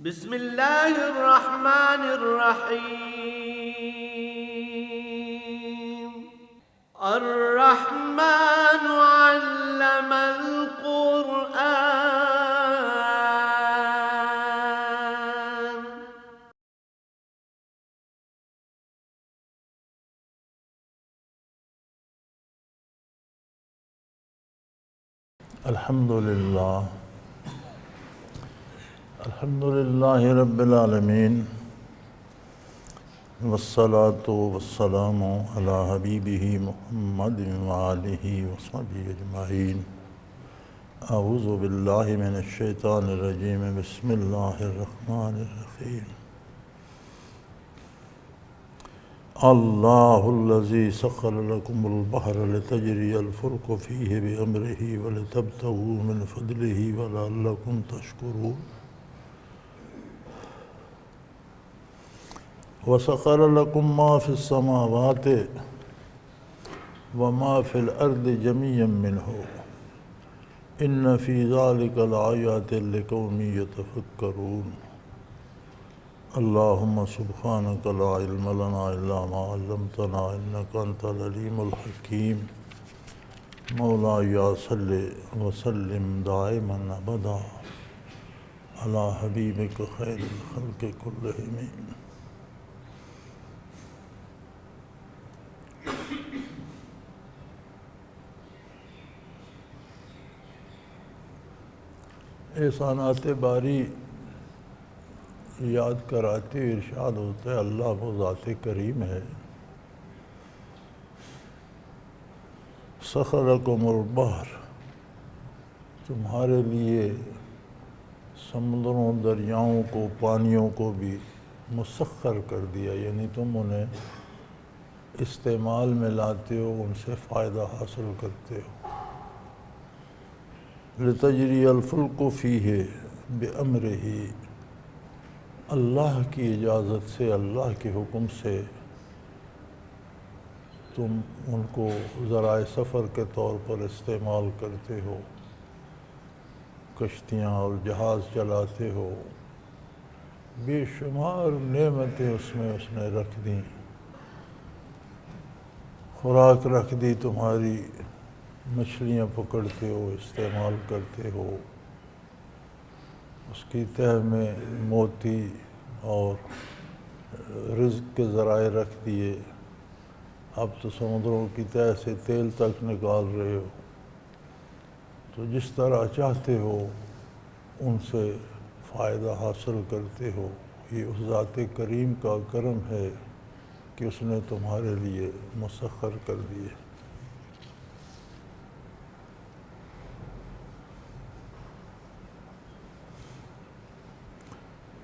بسم اللہ الرحمن الرحیم الرحمن علم القرآن الحمد للہ رب العالمین والصلاة والسلام علی حبیبہ محمد وآلہ وصحبہ اجمعین اعوذ باللہ من الشیطان الرجیم بسم اللہ الرحمن الرحیم اللہ الذی سخر لکم البحر لتجری الفلک فیہ بأمرہ ولتبتغوا من فضلہ ولعلکم تشکرون وَسَخَرَ لَكُم مَّا فِي السَّمَاوَاتِ وَمَا فِي الْأَرْضِ جَمِيعًا مِّنْهُ إِنَّ فِي ذَلِكَ لَآيَاتٍ لِقَوْمٍ يَتَفَكَّرُونَ اللهم سبحانك لا علم لنا إلا ما علمتنا إنك أنت العليم الحكيم مولاي صل وسلم دائما أبدا على حبيبك خير الخلق كلهم احسانات باری یاد کراتے ارشاد ہوتا ہے اللہ وہ ذات کریم ہے سخرکم البحر تمہارے لیے سمندروں دریاؤں کو پانیوں کو بھی مسخر کر دیا یعنی تم انہیں استعمال میں لاتے ہو ان سے فائدہ حاصل کرتے ہو لتجری الفلک فیہ بامرہ اللہ کی اجازت سے اللہ کے حکم سے تم ان کو ذرائع سفر کے طور پر استعمال کرتے ہو کشتیاں اور جہاز چلاتے ہو بے شمار نعمتیں اس نے رکھ دیں خوراک رکھ دی تمہاری مچھلیاں پکڑتے ہو استعمال کرتے ہو اس کی تہ میں موتی اور رزق کے ذرائع رکھ دیے اب تو سمندروں کی تہ سے تیل تک نکال رہے ہو تو جس طرح چاہتے ہو ان سے فائدہ حاصل کرتے ہو یہ اس ذات کریم کا کرم ہے کہ اس نے تمہارے لیے مسخر کر دیے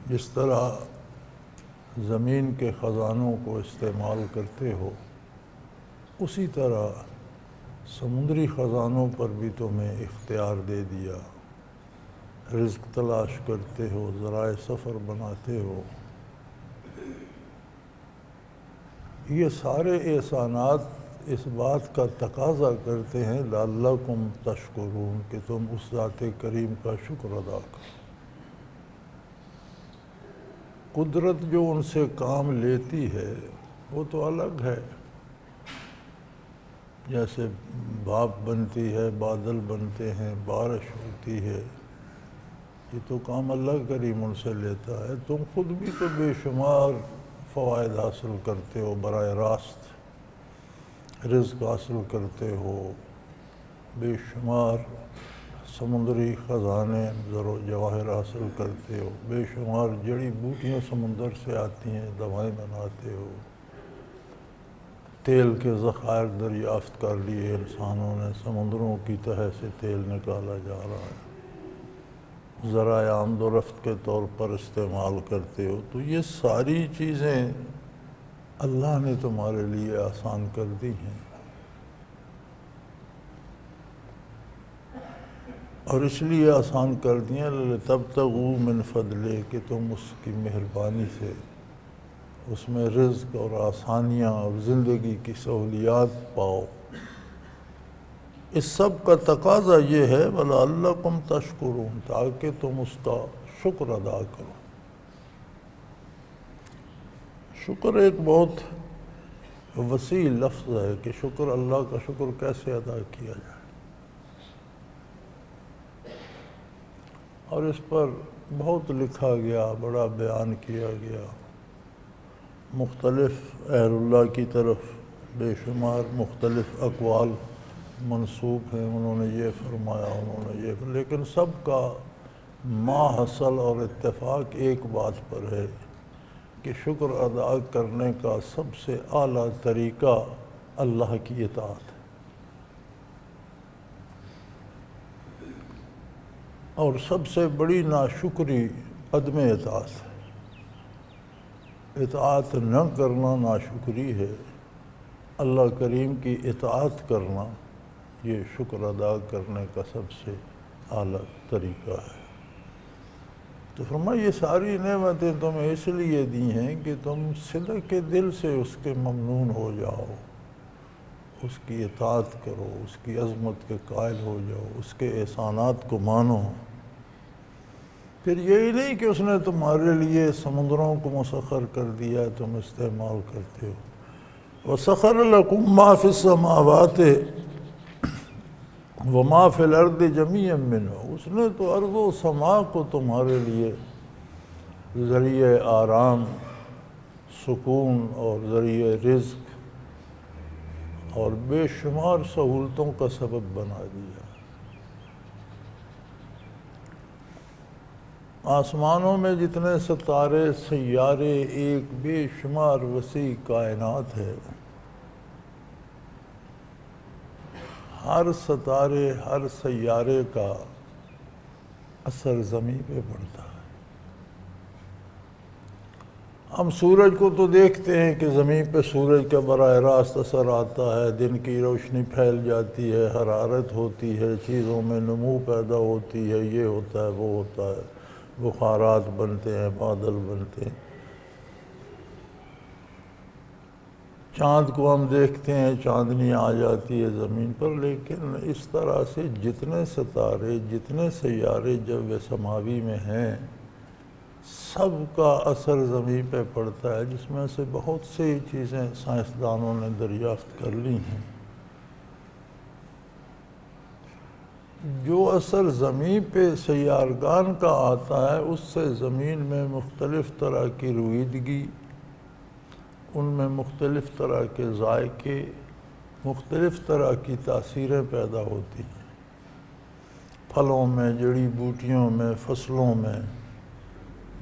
جس طرح زمین کے خزانوں کو استعمال کرتے ہو اسی طرح سمندری خزانوں پر بھی تمہیں اختیار دے دیا رزق تلاش کرتے ہو ذرائع سفر بناتے ہو یہ سارے احسانات اس بات کا تقاضا کرتے ہیں لعلکم تشکرون کہ تم اس ذات کریم کا شکر ادا کرو قدرت جو ان سے کام لیتی ہے وہ تو الگ ہے جیسے بھاپ بنتی ہے بادل بنتے ہیں بارش ہوتی ہے یہ تو کام اللہ کریم ان سے لیتا ہے تم خود بھی تو بے شمار فوائد حاصل کرتے ہو براہ راست رزق حاصل کرتے ہو بے شمار سمندری خزانے زر و جواہر حاصل کرتے ہو بے شمار جڑی بوٹیاں سمندر سے آتی ہیں دوائیں بناتے ہو تیل کے ذخائر دریافت کر لیے انسانوں نے سمندروں کی تہ سے تیل نکالا جا رہا ہے ذرائع آمد و رفت کے طور پر استعمال کرتے ہو تو یہ ساری چیزیں اللہ نے تمہارے لیے آسان کر دی ہیں اور اس لیے آسان کر دیا لِتَبْتَغُوا مِنْ فَضْلِهِ کہ تم اس کی مہربانی سے اس میں رزق اور آسانیاں اور زندگی کی سہولیات پاؤ اس سب کا تقاضا یہ ہے وَلَعَلَّكُمْ تَشْكُرُونَ تاکہ تم اس کا شکر ادا کرو شکر ایک بہت وسیع لفظ ہے کہ شکر، اللہ کا شکر کیسے ادا کیا جائے، اور اس پر بہت لکھا گیا، بڑا بیان کیا گیا، مختلف اہل اللہ کی طرف بے شمار مختلف اقوال منسوب ہیں، انہوں نے یہ فرمایا، انہوں نے یہ، لیکن سب کا ما حصل اور اتفاق ایک بات پر ہے کہ شکر ادا کرنے کا سب سے اعلیٰ طریقہ اللہ کی اطاعت ہے، اور سب سے بڑی ناشکری عدم اطاعت ہے۔ اطاعت نہ کرنا ناشکری ہے، اللہ کریم کی اطاعت کرنا یہ شکر ادا کرنے کا سب سے اعلیٰ طریقہ ہے۔ تو فرمایا یہ ساری نعمتیں تمہیں اس لیے دی ہیں کہ تم صدق کے دل سے اس کے ممنون ہو جاؤ، اس کی اطاعت کرو، اس کی عظمت کے قائل ہو جاؤ، اس کے احسانات کو مانو۔ پھر یہی نہیں کہ اس نے تمہارے لیے سمندروں کو مسخر کر دیا ہے، تم استعمال کرتے ہو۔ وَسَخَرَ لَكُم مَّا فِي السَّمَاوَاتِ وَمَا فِي الْأَرْضِ جَمِيعًا مِّنْهُ، اس نے تو ارض و سما کو تمہارے لیے ذریعہ آرام، سکون اور ذریعہ رزق اور بے شمار سہولتوں کا سبب بنا دیا۔ آسمانوں میں جتنے ستارے، سیارے، ایک بے شمار وسیع کائنات ہے، ہر ستارے، ہر سیارے کا اثر زمین پہ پڑتا ہے۔ ہم سورج کو تو دیکھتے ہیں کہ زمین پہ سورج کا براہ راست اثر آتا ہے، دن کی روشنی پھیل جاتی ہے، حرارت ہوتی ہے، چیزوں میں نمو پیدا ہوتی ہے، یہ ہوتا ہے، وہ ہوتا ہے، بخارات بنتے ہیں، بادل بنتے ہیں۔ چاند کو ہم دیکھتے ہیں، چاندنی آ جاتی ہے زمین پر، لیکن اس طرح سے جتنے ستارے، جتنے سیارے جو سماوی میں ہیں، سب کا اثر زمین پہ پڑتا ہے، جس میں سے بہت سی چیزیں سائنسدانوں نے دریافت کر لی ہیں۔ جو اثر زمین پہ سیارگان کا آتا ہے، اس سے زمین میں مختلف طرح کی رویدگی، ان میں مختلف طرح کے ذائقے، مختلف طرح کی تاثیریں پیدا ہوتی ہیں، پھلوں میں، جڑی بوٹیوں میں، فصلوں میں،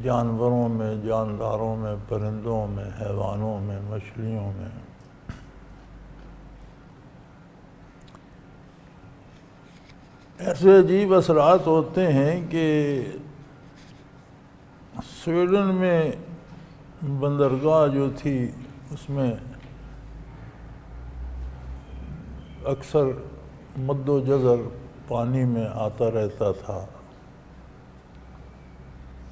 جانوروں میں، جانداروں میں، پرندوں میں، حیوانوں میں، مچھلیوں میں۔ ایسے عجیب اثرات ہوتے ہیں کہ سویڈن میں بندرگاہ جو تھی، اس میں اکثر مد و جزر پانی میں آتا رہتا تھا۔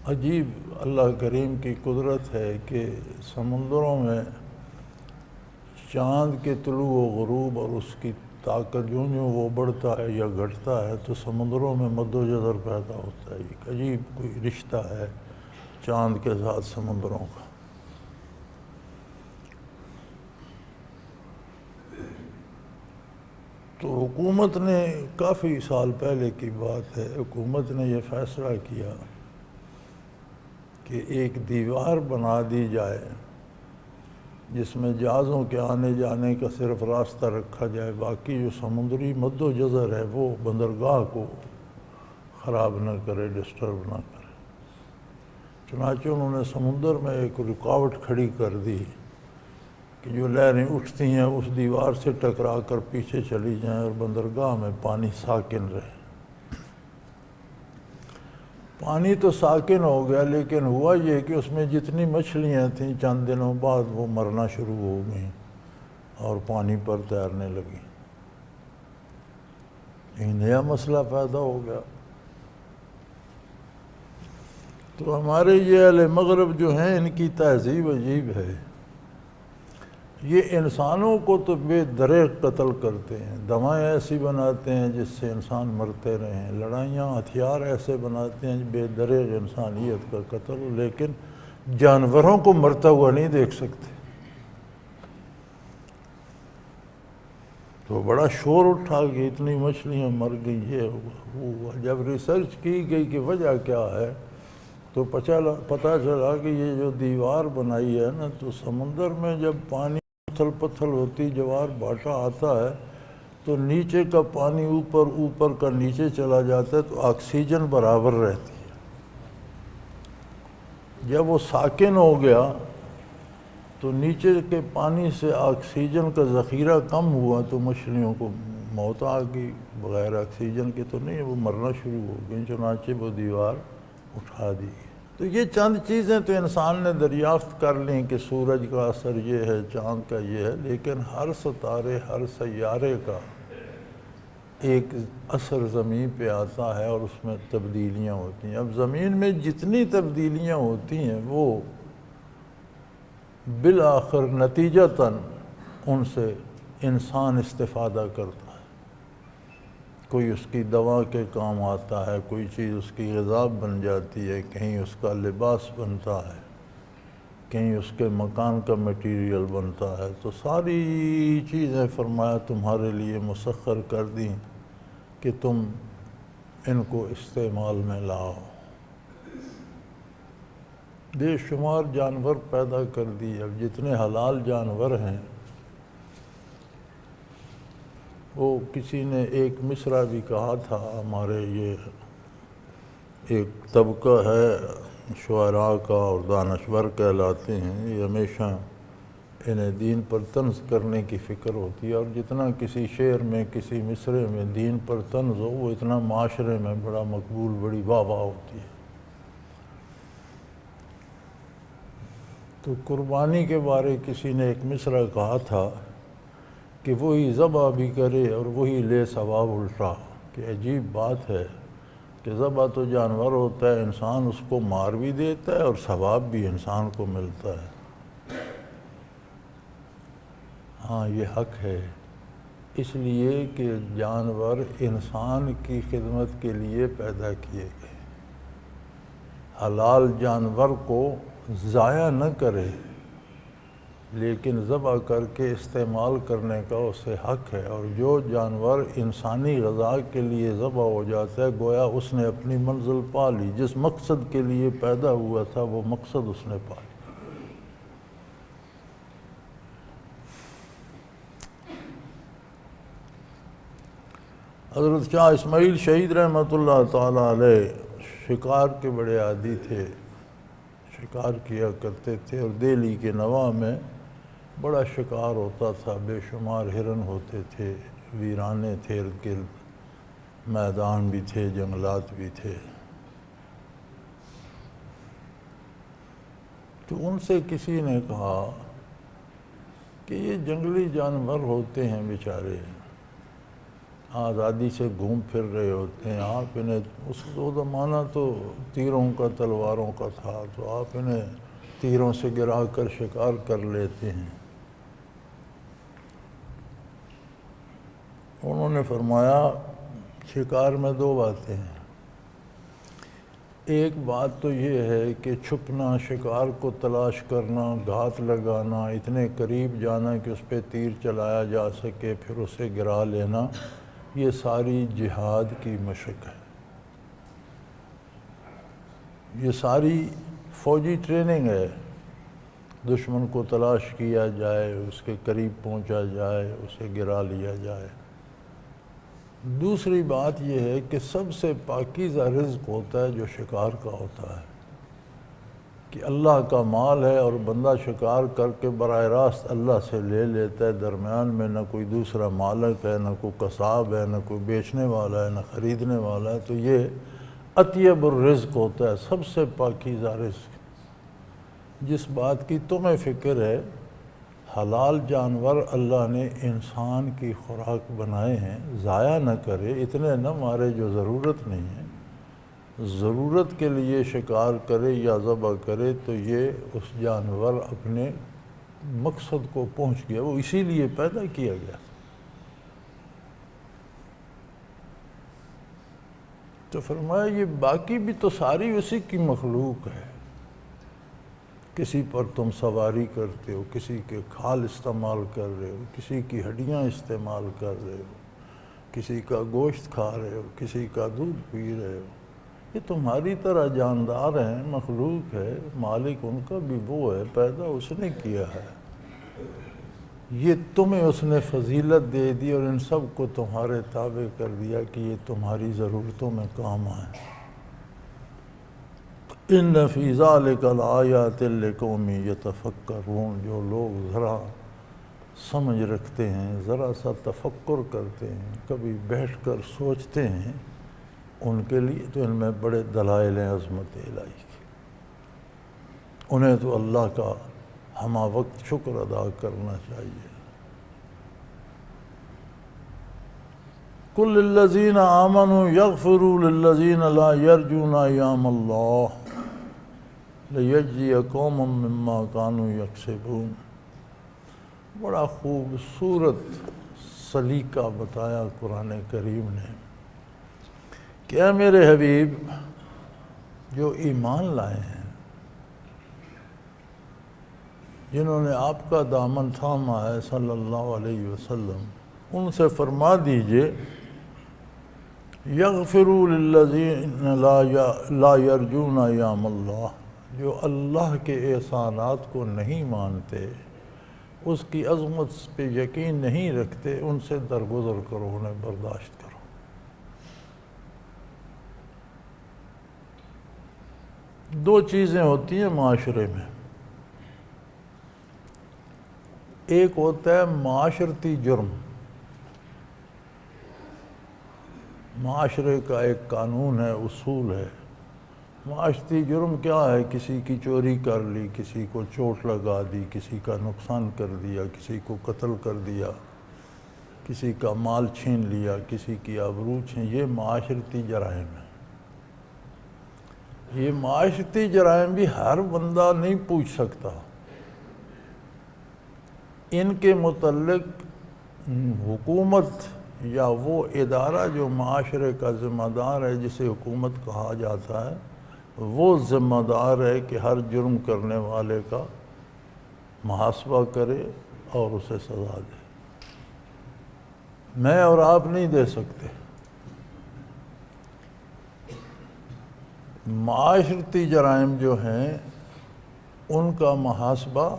عجیب اللہ کریم کی قدرت ہے کہ سمندروں میں چاند کے طلوع و غروب اور اس کی طاقت جو وہ بڑھتا ہے یا گھٹتا ہے، تو سمندروں میں مد و جزر پیدا ہوتا ہے۔ ایک عجیب کوئی رشتہ ہے چاند کے ساتھ سمندروں کا۔ تو حکومت نے، کافی سال پہلے کی بات ہے، حکومت نے یہ فیصلہ کیا کہ ایک دیوار بنا دی جائے جس میں جہازوں کے آنے جانے کا صرف راستہ رکھا جائے، باقی جو سمندری مد و جزر ہے وہ بندرگاہ کو خراب نہ کرے، ڈسٹرب نہ کرے۔ چنانچہ انہوں نے سمندر میں ایک رکاوٹ کھڑی کر دی کہ جو لہریں اٹھتی ہیں اس دیوار سے ٹکرا کر پیچھے چلی جائیں اور بندرگاہ میں پانی ساکن رہے۔ پانی تو ساکن ہو گیا، لیکن ہوا یہ کہ اس میں جتنی مچھلیاں تھیں چند دنوں بعد وہ مرنا شروع ہو گئیں اور پانی پر تیرنے لگیں۔ ایک نیا مسئلہ پیدا ہو گیا۔ تو ہمارے یہ اہل مغرب جو ہیں، ان کی تہذیب عجیب ہے۔ یہ انسانوں کو تو بے دریغ قتل کرتے ہیں، دوائیں ایسی بناتے ہیں جس سے انسان مرتے رہیں، لڑائیاں، ہتھیار ایسے بناتے ہیں بے دریغ انسانیت کا قتل، لیکن جانوروں کو مرتا ہوا نہیں دیکھ سکتے۔ تو بڑا شور اٹھا کہ اتنی مچھلیاں مر گئی ہے وہ ہوا۔ جب ریسرچ کی گئی کہ وجہ کیا ہے تو پتہ چلا کہ یہ جو دیوار بنائی ہے نا، تو سمندر میں جب پانی اتھل پتھل ہوتی، جوار بھاٹا آتا ہے تو نیچے کا پانی اوپر کا نیچے چلا جاتا ہے تو آکسیجن برابر رہتی ہے۔ جب وہ ساکن ہو گیا تو نیچے کے پانی سے آکسیجن کا ذخیرہ کم ہوا تو مچھلیوں کو موت آ گئی، بغیر آکسیجن کے تو نہیں، وہ مرنا شروع ہو گئی، چنانچہ وہ دیوار اٹھا دی۔ تو یہ چند چیزیں تو انسان نے دریافت کر لیں کہ سورج کا اثر یہ ہے، چاند کا یہ ہے، لیکن ہر ستارے، ہر سیارے کا ایک اثر زمین پہ آتا ہے اور اس میں تبدیلیاں ہوتی ہیں۔ اب زمین میں جتنی تبدیلیاں ہوتی ہیں وہ بالآخر نتیجتاً ان سے انسان استفادہ کرتا ہے۔ کوئی اس کی دوا کے کام آتا ہے، کوئی چیز اس کی غذا بن جاتی ہے، کہیں اس کا لباس بنتا ہے، کہیں اس کے مکان کا میٹیریل بنتا ہے۔ تو ساری چیزیں فرمایا تمہارے لیے مسخر کر دیں کہ تم ان کو استعمال میں لاؤ۔ بے شمار جانور پیدا کر دی۔ اب جتنے حلال جانور ہیں، وہ کسی نے ایک مصرع بھی کہا تھا، ہمارے یہ ایک طبقہ ہے شعراء کا اور دانشور کہلاتے ہیں، یہ ہمیشہ انہیں دین پر طنز کرنے کی فکر ہوتی ہے، اور جتنا کسی شعر میں، کسی مصرعے میں دین پر طنز ہو وہ اتنا معاشرے میں بڑا مقبول، بڑی واہ واہ ہوتی ہے۔ تو قربانی کے بارے کسی نے ایک مصرع کہا تھا کہ وہی ذبح بھی کرے اور وہی لے ثواب الٹا، کہ عجیب بات ہے کہ ذبح تو جانور ہوتا ہے، انسان اس کو مار بھی دیتا ہے اور ثواب بھی انسان کو ملتا ہے۔ ہاں یہ حق ہے، اس لیے کہ جانور انسان کی خدمت کے لیے پیدا کیے گئے۔ حلال جانور کو ضائع نہ کرے، لیکن ذبح کر کے استعمال کرنے کا اسے حق ہے۔ اور جو جانور انسانی غذا کے لیے ذبح ہو جاتا ہے گویا اس نے اپنی منزل پا لی، جس مقصد کے لیے پیدا ہوا تھا وہ مقصد اس نے پا لی۔ حضرت شاہ اسماعیل شہید رحمۃ اللہ تعالیٰ علیہ شکار کے بڑے عادی تھے، شکار کیا کرتے تھے، اور دہلی کے نواح میں بڑا شکار ہوتا تھا، بے شمار ہرن ہوتے تھے، ویرانے تھے ارد گرد، میدان بھی تھے، جنگلات بھی تھے۔ تو ان سے کسی نے کہا کہ یہ جنگلی جانور ہوتے ہیں بیچارے، آزادی سے گھوم پھر رہے ہوتے ہیں، آپ انہیں، اس زمانہ تو تیروں کا، تلواروں کا تھا، تو آپ انہیں تیروں سے گرا کر شکار کر لیتے ہیں۔ انہوں نے فرمایا شکار میں دو باتیں ہیں، ایک بات تو یہ ہے کہ چھپنا، شکار کو تلاش کرنا، گھات لگانا، اتنے قریب جانا کہ اس پہ تیر چلایا جا سکے، پھر اسے گرا لینا، یہ ساری جہاد کی مشق ہے، یہ ساری فوجی ٹریننگ ہے۔ دشمن کو تلاش کیا جائے، اس کے قریب پہنچا جائے، اسے گرا لیا جائے۔ دوسری بات یہ ہے کہ سب سے پاکیزہ رزق ہوتا ہے جو شکار کا ہوتا ہے، کہ اللہ کا مال ہے اور بندہ شکار کر کے براہ راست اللہ سے لے لیتا ہے، درمیان میں نہ کوئی دوسرا مالک ہے، نہ کوئی قصاب ہے، نہ کوئی بیچنے والا ہے، نہ خریدنے والا ہے۔ تو یہ اطیب الرزق ہوتا ہے، سب سے پاکیزہ رزق۔ جس بات کی تمہیں فکر ہے، حلال جانور اللہ نے انسان کی خوراک بنائے ہیں، ضائع نہ کرے، اتنے نہ مارے جو ضرورت نہیں ہے، ضرورت کے لیے شکار کرے یا ذبح کرے تو یہ اس جانور اپنے مقصد کو پہنچ گیا، وہ اسی لیے پیدا کیا گیا۔ تو فرمایا یہ باقی بھی تو ساری اسی کی مخلوق ہے، کسی پر تم سواری کرتے ہو، کسی کے کھال استعمال کر رہے ہو، کسی کی ہڈیاں استعمال کر رہے ہو، کسی کا گوشت کھا رہے ہو، کسی کا دودھ پی رہے ہو، یہ تمہاری طرح جاندار ہیں، مخلوق ہے، مالک ان کا بھی وہ ہے، پیدا اس نے کیا ہے، یہ تمہیں اس نے فضیلت دے دی اور ان سب کو تمہارے تابع کر دیا کہ یہ تمہاری ضرورتوں میں کام آئیں۔ ان فی ذلک لآیات لقوم یتفکرون، جو لوگ ذرا سمجھ رکھتے ہیں، ذرا سا تفکر کرتے ہیں، کبھی بیٹھ کر سوچتے ہیں، ان کے لیے تو ان میں بڑے دلائل ہیں عظمت الہی کے، انہیں تو اللہ کا ہمہ وقت شکر ادا کرنا چاہیے۔ قل للذین آمنوا یغفروا للذین لا یرجون ایام اللہ لیجزی قوما مما کانوا یکسبون۔ بڑا خوبصورت سلیقہ بتایا قرآن کریم نے کہ اے میرے حبیب، جو ایمان لائے ہیں، جنہوں نے آپ کا دامن تھاما ہے صلی اللہ علیہ وسلم، ان سے فرما دیجئے یغفروا للذین لا یرجون ایام اللہ، جو اللہ کے احسانات کو نہیں مانتے، اس کی عظمت پہ یقین نہیں رکھتے، ان سے درگزر کرو، انہیں برداشت کرو۔ دو چیزیں ہوتی ہیں معاشرے میں، ایک ہوتا ہے معاشرتی جرم، معاشرے کا ایک قانون ہے، اصول ہے۔ معاشرتی جرم کیا ہے؟ کسی کی چوری کر لی، کسی کو چوٹ لگا دی، کسی کا نقصان کر دیا، کسی کو قتل کر دیا، کسی کا مال چھین لیا، کسی کی آبرو چھین، یہ معاشرتی جرائم ہے۔ یہ معاشرتی جرائم بھی ہر بندہ نہیں پوچھ سکتا، ان کے متعلق حکومت یا وہ ادارہ جو معاشرے کا ذمہ دار ہے، جسے حکومت کہا جاتا ہے، وہ ذمہ دار ہے کہ ہر جرم کرنے والے کا محاسبہ کرے اور اسے سزا دے۔ میں اور آپ نہیں دے سکتے۔ معاشرتی جرائم جو ہیں ان کا محاسبہ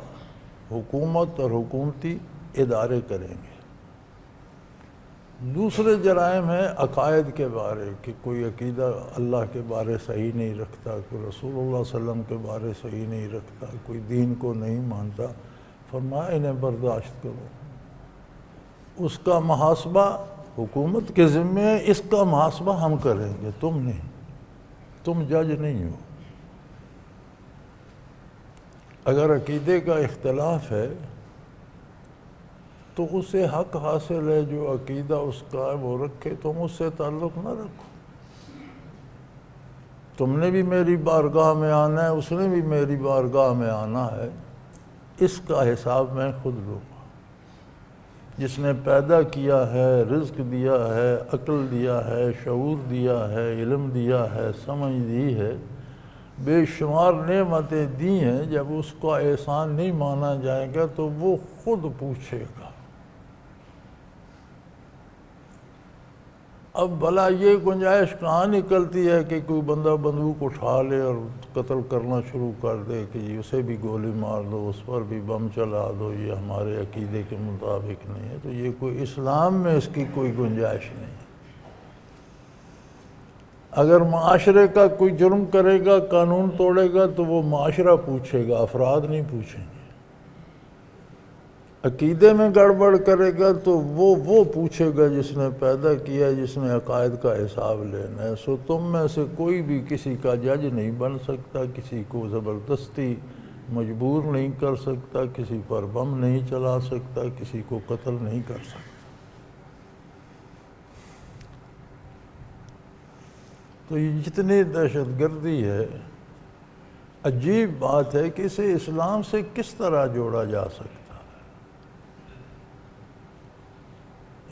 حکومت اور حکومتی ادارے کریں گے۔ دوسرے جرائم ہیں عقائد کے بارے، کہ کوئی عقیدہ اللہ کے بارے صحیح نہیں رکھتا، کوئی رسول اللہ صلی اللہ علیہ وسلم کے بارے صحیح نہیں رکھتا، کوئی دین کو نہیں مانتا، فرمایا انہیں برداشت کرو۔ اس کا محاسبہ حکومت کے ذمہ ہے، اس کا محاسبہ ہم کریں گے، تم نہیں، تم جج نہیں ہو۔ اگر عقیدے کا اختلاف ہے تو اسے حق حاصل ہے، جو عقیدہ اس کا ہے وہ رکھے، تم اس سے تعلق نہ رکھو۔ تم نے بھی میری بارگاہ میں آنا ہے، اس نے بھی میری بارگاہ میں آنا ہے، اس کا حساب میں خود لوں گا۔ جس نے پیدا کیا ہے، رزق دیا ہے، عقل دیا ہے، شعور دیا ہے، علم دیا ہے، سمجھ دی ہے، بے شمار نعمتیں دی ہیں، جب اس کا احسان نہیں مانا جائے گا تو وہ خود پوچھے گا۔ اب بھلا یہ گنجائش کہاں نکلتی ہے کہ کوئی بندہ بندوق اٹھا لے اور قتل کرنا شروع کر دے کہ جی اسے بھی گولی مار دو، اس پر بھی بم چلا دو، یہ ہمارے عقیدے کے مطابق نہیں ہے۔ تو یہ کوئی اسلام میں اس کی کوئی گنجائش نہیں ہے۔ اگر معاشرے کا کوئی جرم کرے گا، قانون توڑے گا، تو وہ معاشرہ پوچھے گا، افراد نہیں پوچھیں گے۔ عقیدے میں گڑبڑ کرے گا تو وہ پوچھے گا جس نے پیدا کیا، جس نے عقائد کا حساب لینا ہے۔ سو تم میں سے کوئی بھی کسی کا جج نہیں بن سکتا، کسی کو زبردستی مجبور نہیں کر سکتا، کسی پر بم نہیں چلا سکتا، کسی کو قتل نہیں کر سکتا۔ تو یہ جتنی دہشت گردی ہے، عجیب بات ہے کہ اسے اسلام سے کس طرح جوڑا جا سکتا ہے۔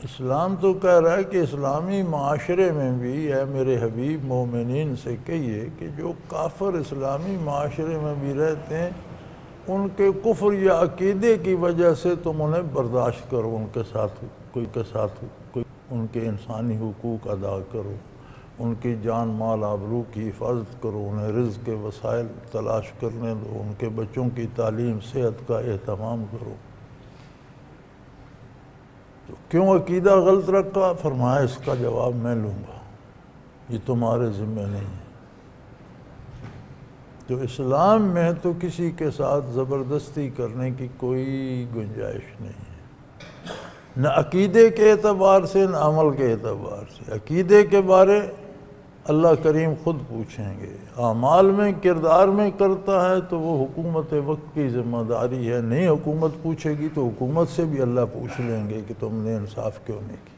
اسلام تو کہہ رہا ہے کہ اسلامی معاشرے میں بھی، اے میرے حبیب مومنین سے کہیے کہ جو کافر اسلامی معاشرے میں بھی رہتے ہیں ان کے کفر یا عقیدے کی وجہ سے تم انہیں برداشت کرو، ان کے ساتھ کوئی ان کے انسانی حقوق ادا کرو، ان کی جان مال آبرو کی حفاظت کرو، انہیں رزق کے وسائل تلاش کرنے دو، ان کے بچوں کی تعلیم صحت کا اہتمام کرو۔ تو کیوں عقیدہ غلط رکھا؟ فرمایا اس کا جواب میں لوں گا، یہ تمہارے ذمہ نہیں ہے۔ تو اسلام میں تو کسی کے ساتھ زبردستی کرنے کی کوئی گنجائش نہیں ہے، نہ عقیدے کے اعتبار سے نہ عمل کے اعتبار سے۔ عقیدے کے بارے اللہ کریم خود پوچھیں گے، اعمال میں کردار میں کرتا ہے تو وہ حکومت وقت کی ذمہ داری ہے، نہیں حکومت پوچھے گی تو حکومت سے بھی اللہ پوچھ لیں گے کہ تم نے انصاف کیوں نہیں کی۔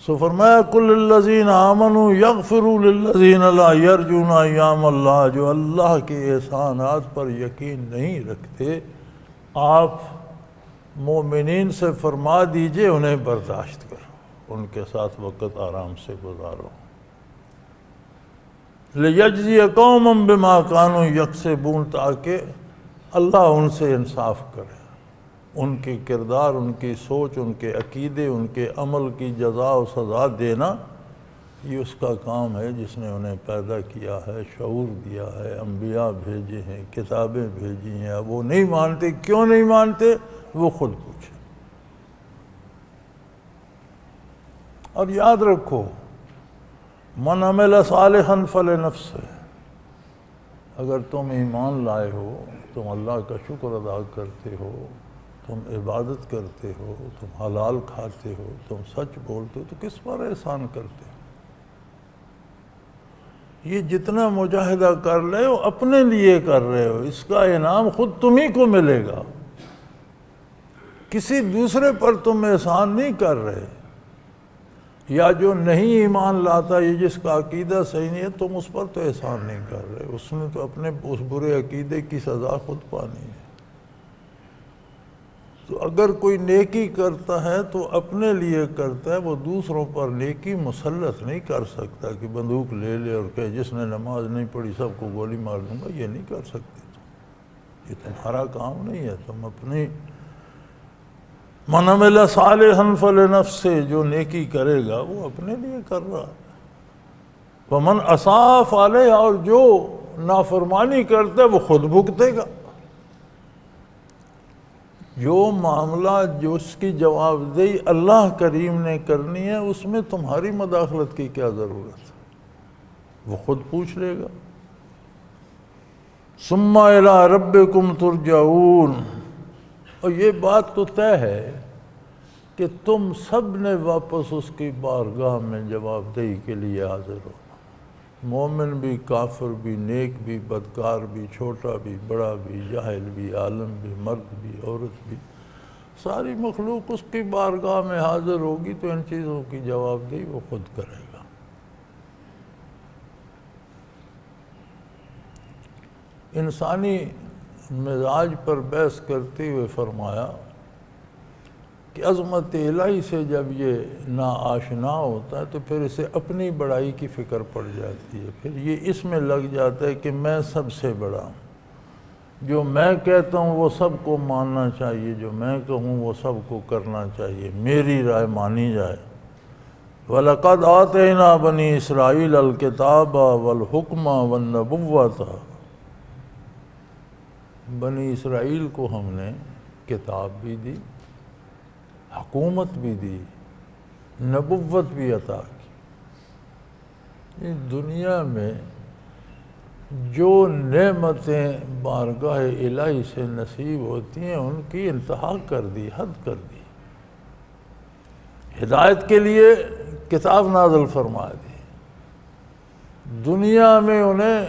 سو فرمایا کل الذین آمنوا یغفروا للذین لا یرجون ایام اللہ، جو اللہ کے احسانات پر یقین نہیں رکھتے آپ مومنین سے فرما دیجئے انہیں برداشت کرو، ان کے ساتھ وقت آرام سے گزارو۔ لیجزی قوما بما کانوا یکسبون، تاکہ اللہ ان سے انصاف کرے، ان کے کردار، ان کی سوچ، ان کے عقیدے، ان کے عمل کی جزا و سزا دینا، یہ اس کا کام ہے جس نے انہیں پیدا کیا ہے، شعور دیا ہے، انبیاء بھیجے ہیں، کتابیں بھیجی ہیں۔ اب وہ نہیں مانتے، کیوں نہیں مانتے وہ خود پوچھیں۔ اور یاد رکھو من عمل صالحا فلنفسہ، اگر تم ایمان لائے ہو، تم اللہ کا شکر ادا کرتے ہو، تم عبادت کرتے ہو، تم حلال کھاتے ہو، تم سچ بولتے ہو، تو کس پر احسان کرتے ہو؟ یہ جتنا مجاہدہ کر رہے ہو اپنے لیے کر رہے ہو، اس کا انعام خود تمہیں کو ملے گا، کسی دوسرے پر تم احسان نہیں کر رہے۔ یا جو نہیں ایمان لاتا، یہ جس کا عقیدہ صحیح نہیں ہے، تم اس پر تو احسان نہیں کر رہے، اس نے تو اپنے اس برے عقیدے کی سزا خود پانی ہے۔ تو اگر کوئی نیکی کرتا ہے تو اپنے لیے کرتا ہے، وہ دوسروں پر نیکی مسلط نہیں کر سکتا کہ بندوق لے لے اور کہ جس نے نماز نہیں پڑھی سب کو گولی مار دوں گا، یہ نہیں کر سکتے، یہ تمہارا کام نہیں ہے۔ تم اپنی من عمل صالحا فلنفسہ، جو نیکی کرے گا وہ اپنے لیے کر رہا ہے، ومن اساء فعلیہا، اور جو نافرمانی کرتا ہے وہ خود بھگتے گا۔ جو معاملہ جو اس کی جواب دہی اللہ کریم نے کرنی ہے، اس میں تمہاری مداخلت کی کیا ضرورت ہے، وہ خود پوچھ لے گا۔ ثم الی ربکم ترجعون، اور یہ بات تو طے ہے کہ تم سب نے واپس اس کی بارگاہ میں جواب دہی کے لیے حاضر ہونا، مومن بھی، کافر بھی، نیک بھی، بدکار بھی، چھوٹا بھی، بڑا بھی، جاہل بھی، عالم بھی، مرد بھی، عورت بھی، ساری مخلوق اس کی بارگاہ میں حاضر ہوگی، تو ان چیزوں کی جواب دہی وہ خود کرے گا۔ انسانی مزاج پر بحث کرتے ہوئے فرمایا کہ عظمت الہی سے جب یہ ناآشنا ہوتا ہے تو پھر اسے اپنی بڑائی کی فکر پڑ جاتی ہے، پھر یہ اس میں لگ جاتا ہے کہ میں سب سے بڑا ہوں، جو میں کہتا ہوں وہ سب کو ماننا چاہیے، جو میں کہوں وہ سب کو کرنا چاہیے، میری رائے مانی جائے۔ وَلَقَدْ آتَيْنَا بَنِي إِسْرَائِيلَ الْكِتَابَ وَالْحُكْمَ وَالنَّبُوَّةَ، بنی اسرائیل کو ہم نے کتاب بھی دی، حکومت بھی دی، نبوت بھی عطا کی۔ اس دنیا میں جو نعمتیں بارگاہ الہی سے نصیب ہوتی ہیں ان کی انتہا کر دی، حد کر دی۔ ہدایت کے لیے کتاب نازل فرما دی، دنیا میں انہیں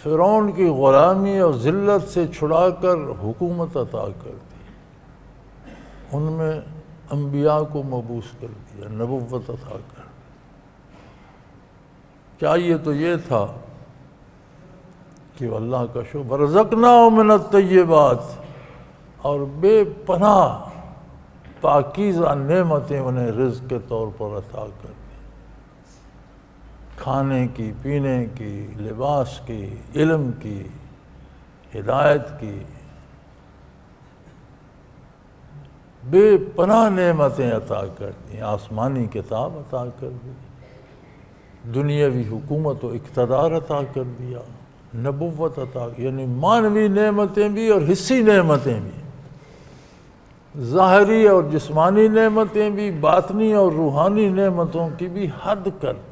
فرعون کی غلامی اور ذلت سے چھڑا کر حکومت عطا کر دی، ان میں انبیاء کو مبعوث کر دیا، نبوت عطا کر۔ چاہیے تو یہ تھا کہ اللہ کا شکر، ورزقناہم من الطیبات، اور بے پناہ پاکیزہ نعمتیں انہیں رزق کے طور پر عطا کر دی۔ کھانے کی، پینے کی، لباس کی، علم کی، ہدایت کی، بے پناہ نعمتیں عطا کر دی، آسمانی کتاب عطا کر دی، دنیاوی حکومت و اقتدار عطا کر دیا، نبوت عطا، یعنی مانوی نعمتیں بھی اور حصی نعمتیں بھی، ظاہری اور جسمانی نعمتیں بھی، باطنی اور روحانی نعمتوں کی بھی حد کر دی،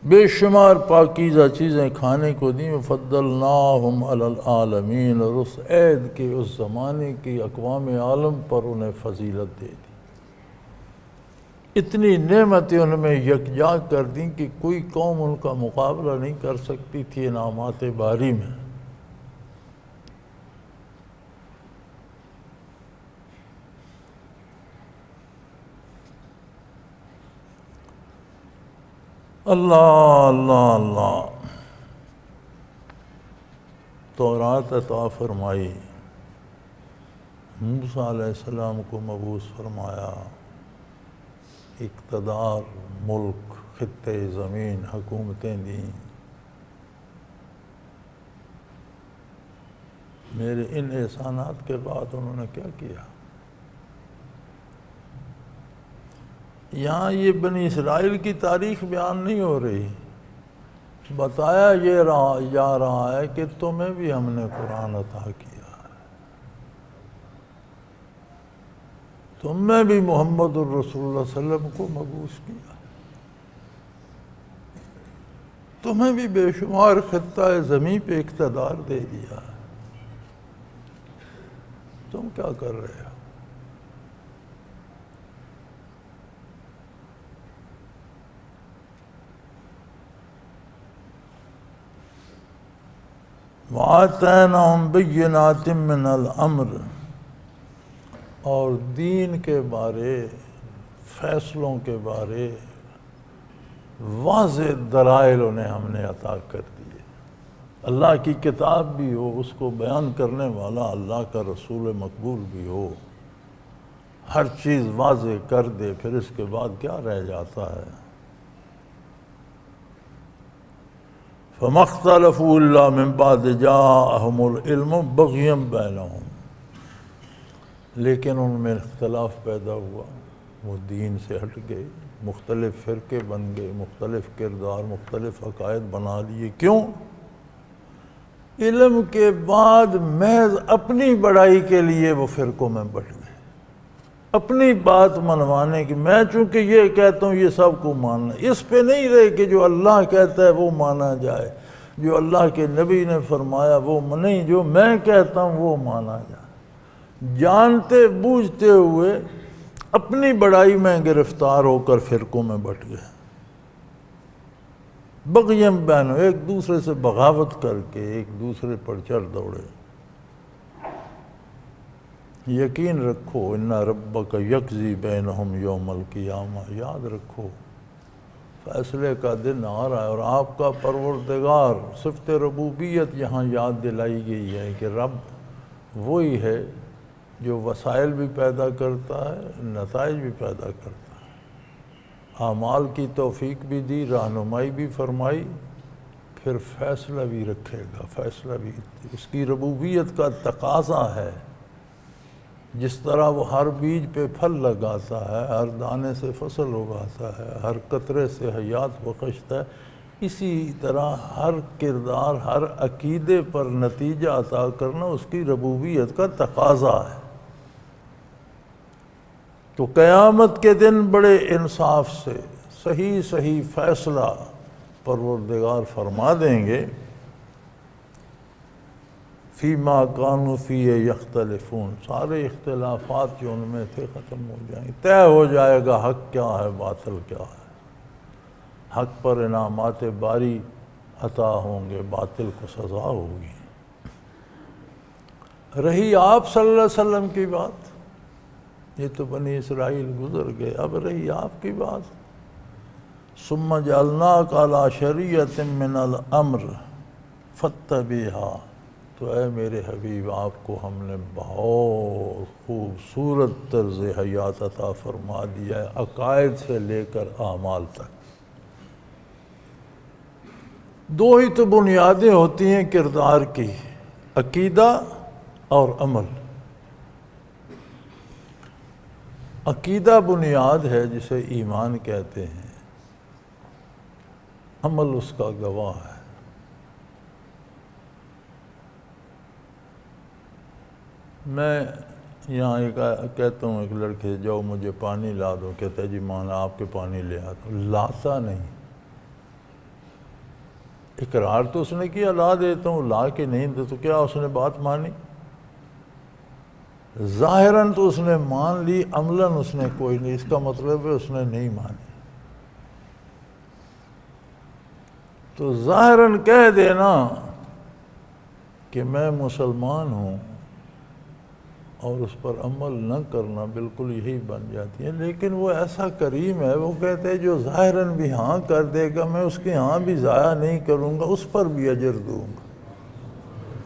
بے شمار پاکیزہ چیزیں کھانے کو دیں، فضلناہم علی العالمین، اور اس عید کے اس زمانے کی اقوام عالم پر انہیں فضیلت دے دی، اتنی نعمتیں ان میں یکجا کر دیں کہ کوئی قوم ان کا مقابلہ نہیں کر سکتی تھی انعامات باری میں۔ اللہ اللہ اللہ، تورات عطا فرمائی، موسیٰ علیہ السلام کو مبعوث فرمایا، اقتدار، ملک، خطے زمین، حکومتیں دیں، میرے ان احسانات کے بعد انہوں نے کیا کیا؟ یہاں یہ بنی اسرائیل کی تاریخ بیان نہیں ہو رہی، بتایا یہ جا رہا ہے کہ تمہیں بھی ہم نے قرآن عطا کیا ہے، تم میں بھی محمد الرسول اللہ صلی اللہ علیہ وسلم کو مبعوث کیا، تمہیں بھی بے شمار خطہ زمین پہ اقتدار دے دیا، تم کیا کر رہے ہو؟ وَآتَيْنَاهُمْ بَيِّنَاتٍ مِّنَ الْأَمْرِ، اور دین کے بارے، فیصلوں کے بارے واضح دلائل انہیں ہم نے عطا کر دیے، اللہ کی کتاب بھی ہو، اس کو بیان کرنے والا اللہ کا رسول مقبول بھی ہو، ہر چیز واضح کر دے، پھر اس کے بعد کیا رہ جاتا ہے؟ فَمَا اخْتَلَفُوا إِلَّا مِن بَعْدِ جَاءَهُمُ الْعِلْمُ بَغْيًا بَيْنَهُمْ، لیکن ان میں اختلاف پیدا ہوا، وہ دین سے ہٹ گئے، مختلف فرقے بن گئے، مختلف کردار، مختلف عقائد بنا لیے۔ کیوں؟ علم کے بعد محض اپنی بڑائی کے لیے وہ فرقوں میں بٹ گئے، اپنی بات منوانے کی، میں چونکہ یہ کہتا ہوں یہ سب کو ماننا، اس پہ نہیں رہے کہ جو اللہ کہتا ہے وہ مانا جائے، جو اللہ کے نبی نے فرمایا وہ نہیں، جو میں کہتا ہوں وہ مانا جائے، جانتے بوجھتے ہوئے اپنی بڑائی میں گرفتار ہو کر فرقوں میں بٹ گئے، بغیم بینوں، ایک دوسرے سے بغاوت کر کے ایک دوسرے پر چڑھ دوڑے۔ یقین رکھو ان ربک یقضی بینہم یوم القیامہ، یاد رکھو فیصلے کا دن آ رہا ہے، اور آپ کا پروردگار، صفت ربوبیت یہاں یاد دلائی گئی ہے کہ رب وہی ہے جو وسائل بھی پیدا کرتا ہے، نتائج بھی پیدا کرتا ہے، اعمال کی توفیق بھی دی، رہنمائی بھی فرمائی، پھر فیصلہ بھی رکھے گا، فیصلہ بھی، اس کی ربوبیت کا تقاضا ہے۔ جس طرح وہ ہر بیج پہ پھل لگاتا ہے، ہر دانے سے فصل اگاتا ہے، ہر قطرے سے حیات بخشتا ہے، اسی طرح ہر کردار، ہر عقیدے پر نتیجہ عطا کرنا اس کی ربوبیت کا تقاضا ہے۔ تو قیامت کے دن بڑے انصاف سے صحیح صحیح فیصلہ پروردگار فرما دیں گے، فیما کانوا فیہ یختلفون، سارے اختلافات جو ان میں تھے ختم ہو جائیں گے، طے ہو جائے گا حق کیا ہے، باطل کیا ہے، حق پر انعامات باری عطا ہوں گے، باطل کو سزا ہوگی۔ رہی آپ صلی اللہ علیہ وسلم کی بات، یہ تو بنی اسرائیل گزر گئے، اب رہی آپ کی بات، ثم جعلناک علی شریعۃ من الامر فاتبعھا، تو اے میرے حبیب آپ کو ہم نے بہت خوبصورت طرز حیات عطا فرما دیا ہے، عقائد سے لے کر اعمال تک۔ دو ہی تو بنیادیں ہوتی ہیں کردار کی، عقیدہ اور عمل۔ عقیدہ بنیاد ہے جسے ایمان کہتے ہیں، عمل اس کا گواہ ہے۔ میں یہاں کہتا ہوں ایک لڑکے سے جاؤ مجھے پانی لا دو، کہتا ہے جی مانا آپ کے پانی لے آتا ہوں، لاتا نہیں۔ اقرار تو اس نے کیا لا دیتا ہوں، لا کے نہیں دے تو کیا اس نے بات مانی؟ ظاہراً تو اس نے مان لی، عملاً اس نے کوئی نہیں، اس کا مطلب ہے اس نے نہیں مانی۔ تو ظاہراً کہہ دینا کہ میں مسلمان ہوں اور اس پر عمل نہ کرنا بالکل یہی بن جاتی ہے۔ لیکن وہ ایسا کریم ہے، وہ کہتے ہیں جو ظاہراً بھی ہاں کر دے گا میں اس کے ہاں بھی ضائع نہیں کروں گا، اس پر بھی اجر دوں گا۔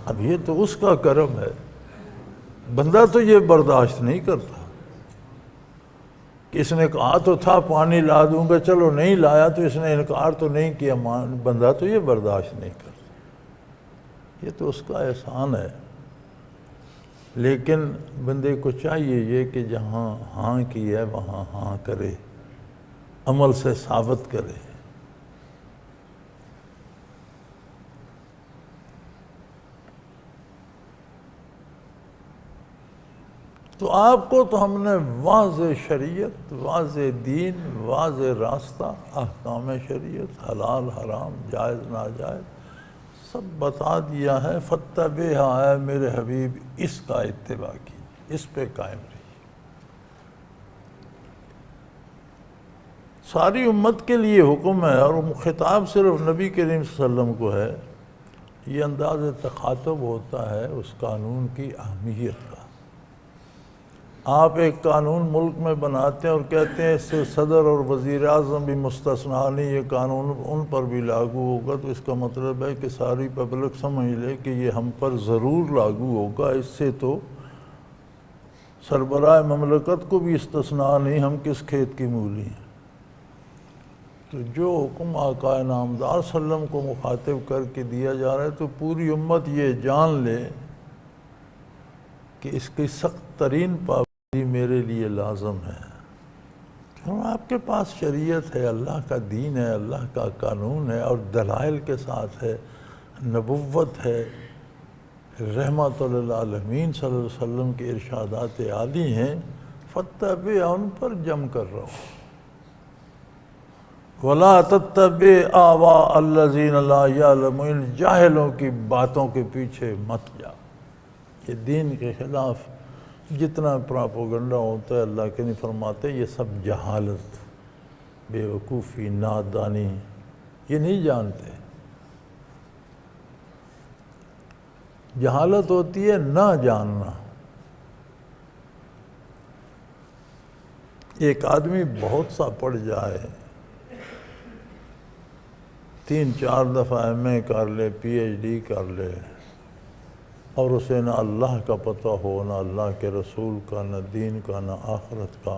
اب یہ تو اس کا کرم ہے، بندہ تو یہ برداشت نہیں کرتا کہ اس نے کہا تو تھا پانی لا دوں گا، چلو نہیں لایا تو اس نے انکار تو نہیں کیا، بندہ تو یہ برداشت نہیں کرتا۔ یہ تو اس کا احسان ہے۔ لیکن بندے کو چاہیے یہ کہ جہاں ہاں کی ہے وہاں ہاں کرے، عمل سے ثابت کرے۔ تو آپ کو تو ہم نے واضح شریعت، واضح دین، واضح راستہ، احکام شریعت، حلال حرام، جائز ناجائز سب بتا دیا ہے۔ فاتبعھا، اے میرے حبیب اس کا اتباع کی، اس پہ قائم رہی۔ ساری امت کے لیے حکم ہے اور خطاب صرف نبی کریم صلی اللہ علیہ وسلم کو ہے۔ یہ انداز تخاطب ہوتا ہے اس قانون کی اہمیت کا۔ آپ ایک قانون ملک میں بناتے ہیں اور کہتے ہیں اس سے صدر اور وزیر اعظم بھی مستثنیٰ نہیں، یہ قانون ان پر بھی لاگو ہوگا، تو اس کا مطلب ہے کہ ساری پبلک سمجھ لے کہ یہ ہم پر ضرور لاگو ہوگا، اس سے تو سربراہ مملکت کو بھی استثناء نہیں، ہم کس کھیت کی مولی ہیں۔ تو جو حکم آقا نامدار صلی اللہ علیہ وسلم کو مخاطب کر کے دیا جا رہا ہے تو پوری امت یہ جان لے کہ اس کی سخت ترین پابندی میرے لیے لازم ہے۔ کیوں؟ آپ کے پاس شریعت ہے، اللہ کا دین ہے، اللہ کا قانون ہے اور دلائل کے ساتھ ہے، نبوت ہے، رحمت للعالمین صلی اللہ علیہ وسلم کے ارشادات عالی ہیں، فاتبع، ان پر جم کر رہو۔ وَلَا تَتَّبِعْ آواء الَّذِينَ لَا يَعْلَمُونَ، جاہلوں کی باتوں کے پیچھے مت جا۔ یہ دین کے خلاف جتنا پراپوگنڈا ہوتا ہے اللہ کے نہیں فرماتے یہ سب جہالت، بے وقوفی، نادانی، یہ نہیں جانتے۔ جہالت ہوتی ہے نہ جاننا۔ ایک آدمی بہت سا پڑھ جائے، 3-4 دفعہ MA کر لے، PhD کر لے، اور اسے نہ اللہ کا پتہ ہو، نہ اللہ کے رسول کا، نہ دین کا، نہ آخرت کا،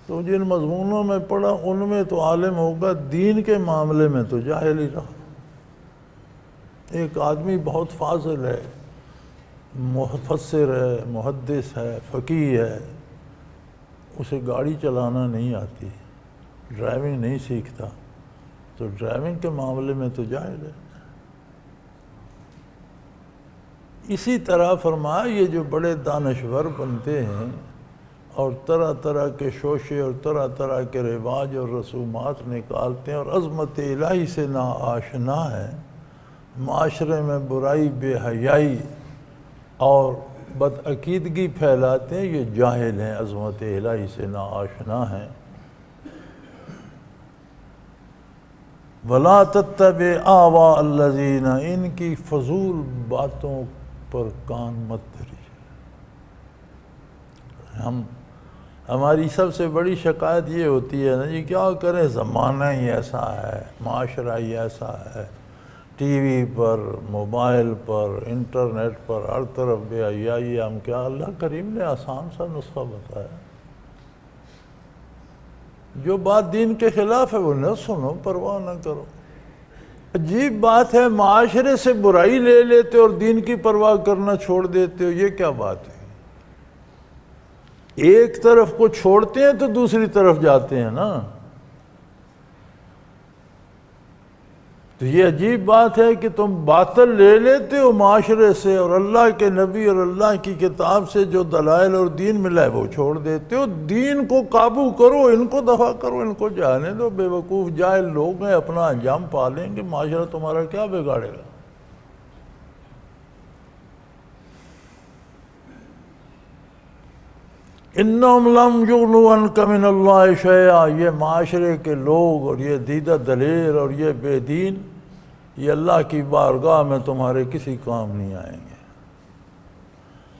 تو جن مضمونوں میں پڑھا ان میں تو عالم ہوگا، دین کے معاملے میں تو جاہل ہی رہا۔ ایک آدمی بہت فاضل ہے، مفسر ہے، محدث ہے، فقیہ ہے، اسے گاڑی چلانا نہیں آتی، ڈرائیونگ نہیں سیکھتا، تو ڈرائیونگ کے معاملے میں تو جاہل ہے۔ اسی طرح فرمایا یہ جو بڑے دانشور بنتے ہیں اور طرح طرح کے شوشے اور طرح طرح کے رواج اور رسومات نکالتے ہیں اور عظمت الہی سے نا آشنا ہیں، معاشرے میں برائی، بے حیائی اور بدعقیدگی پھیلاتے ہیں، یہ جاہل ہیں، عظمت الہی سے نا آشنا ہیں۔ وَلَا تَتَّبِعْ آواء الَّذِينَ، ان کی فضول باتوں پر کان مت دھریے۔ ہماری سب سے بڑی شکایت یہ ہوتی ہے نا جی، کیا کریں، زمانہ ہی ایسا ہے، معاشرہ ہی ایسا ہے، ٹی وی پر، موبائل پر، انٹرنیٹ پر، ہر طرف بے حیائی. ہم کیا، اللہ کریم نے آسان سا نسخہ بتایا. جو بات دین کے خلاف ہے وہ نہ سنو، پرواہ نہ کرو. عجیب بات ہے، معاشرے سے برائی لے لیتے اور دین کی پرواہ کرنا چھوڑ دیتے ہو، یہ کیا بات ہے؟ ایک طرف کو چھوڑتے ہیں تو دوسری طرف جاتے ہیں نا. تو یہ عجیب بات ہے کہ تم باطل لے لیتے ہو معاشرے سے، اور اللہ کے نبی اور اللہ کی کتاب سے جو دلائل اور دین ملا ہے وہ چھوڑ دیتے ہو. دین کو قابو کرو، ان کو دفع کرو، ان کو جانے دو. بے وقوف جاہل لوگ ہیں، اپنا انجام پا لیں گے، معاشرہ تمہارا کیا بگاڑے گا. انہم لم یغنوا عنک من اللہ شیئا، یہ معاشرے کے لوگ اور یہ دیدہ دلیر اور یہ بے دین، یہ اللہ کی بارگاہ میں تمہارے کسی کام نہیں آئیں گے.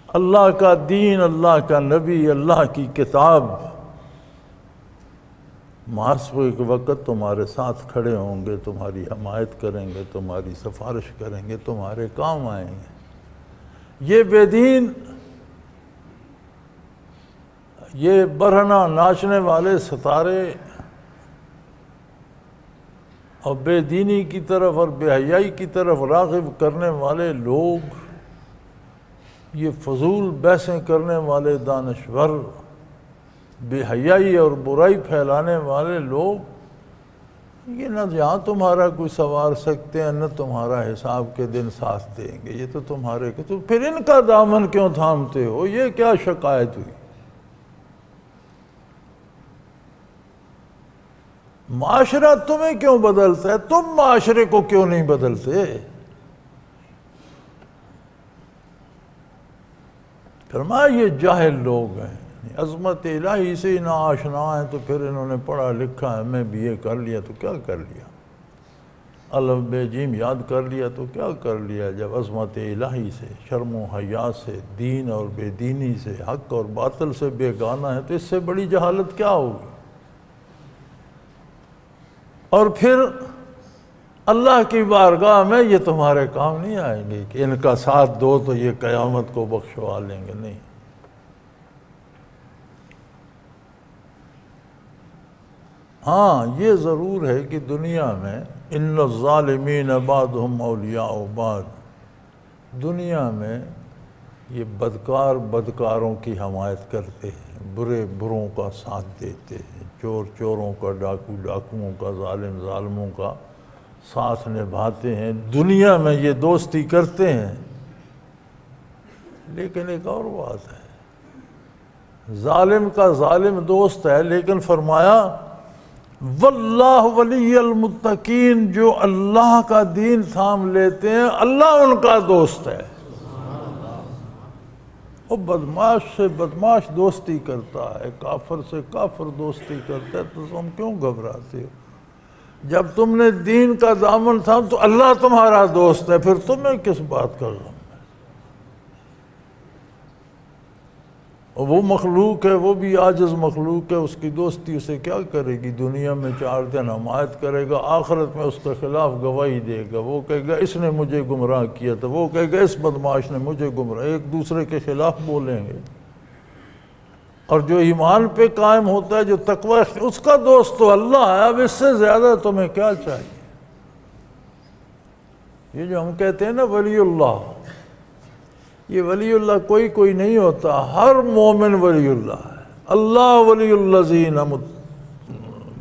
اللہ کا دین، اللہ کا نبی، اللہ کی کتاب محاسبے کے وقت تمہارے ساتھ کھڑے ہوں گے، تمہاری حمایت کریں گے، تمہاری سفارش کریں گے، تمہارے کام آئیں گے. یہ بے دین، یہ برہنہ ناچنے والے ستارے اور بے دینی کی طرف اور بے حیائی کی طرف راغب کرنے والے لوگ، یہ فضول بحثیں کرنے والے دانشور، بے حیائی اور برائی پھیلانے والے لوگ، یہ نہ جہاں تمہارا کوئی سنوار سکتے ہیں، نہ تمہارا حساب کے دن ساتھ دیں گے. یہ تو تمہارے کے، تو پھر ان کا دامن کیوں تھامتے ہو؟ یہ کیا شکایت ہوئی؟ معاشرہ تمہیں کیوں بدلتا ہے؟ تم معاشرے کو کیوں نہیں بدلتے؟ فرمایا یہ جاہل لوگ ہیں، عظمت الہی سے ہی نہ آشنا ہیں، تو پھر انہوں نے پڑھا لکھا ہے، میں BA کر لیا تو کیا کر لیا، الف بے جیم یاد کر لیا تو کیا کر لیا، جب عظمت الہی سے، شرم و حیا سے، دین اور بے دینی سے، حق اور باطل سے بیگانہ ہے، تو اس سے بڑی جہالت کیا ہوگی؟ اور پھر اللہ کی بارگاہ میں یہ تمہارے کام نہیں آئیں گے کہ ان کا ساتھ دو تو یہ قیامت کو بخشوا لیں گے. نہیں. ہاں یہ ضرور ہے کہ دنیا میں ان الظالمین بعضهم اولیاء بعض، دنیا میں یہ بدکار بدکاروں کی حمایت کرتے ہیں، برے بروں کا ساتھ دیتے ہیں، چور چوروں کا، ڈاکو ڈاکوؤں کا، ظالم ظالموں کا ساتھ نبھاتے ہیں. دنیا میں یہ دوستی کرتے ہیں. لیکن ایک اور بات ہے، ظالم کا ظالم دوست ہے، لیکن فرمایا واللہ ولی المتقین، جو اللہ کا دین تھام لیتے ہیں اللہ ان کا دوست ہے. وہ بدماش سے بدماش دوستی کرتا ہے، کافر سے کافر دوستی کرتا ہے، تو تم کیوں گھبراتے ہو؟ جب تم نے دین کا دامن تھا تو اللہ تمہارا دوست ہے، پھر تمہیں کس بات کا غم؟ اور وہ مخلوق ہے، وہ بھی عاجز مخلوق ہے، اس کی دوستی اسے کیا کرے گی؟ دنیا میں 4 دن حمایت کرے گا، آخرت میں اس کے خلاف گواہی دے گا. وہ کہے گا اس نے مجھے گمراہ کیا تھا، وہ کہے گا اس بدماش نے مجھے گمراہ، ایک دوسرے کے خلاف بولیں گے. اور جو ایمان پہ قائم ہوتا ہے، جو تقوی، اس کا دوست تو اللہ ہے. اب اس سے زیادہ تمہیں کیا چاہیے؟ یہ جو ہم کہتے ہیں نا ولی اللہ، یہ ولی اللہ کوئی نہیں ہوتا، ہر مومن ولی اللہ ہے. اللہ ولی الذین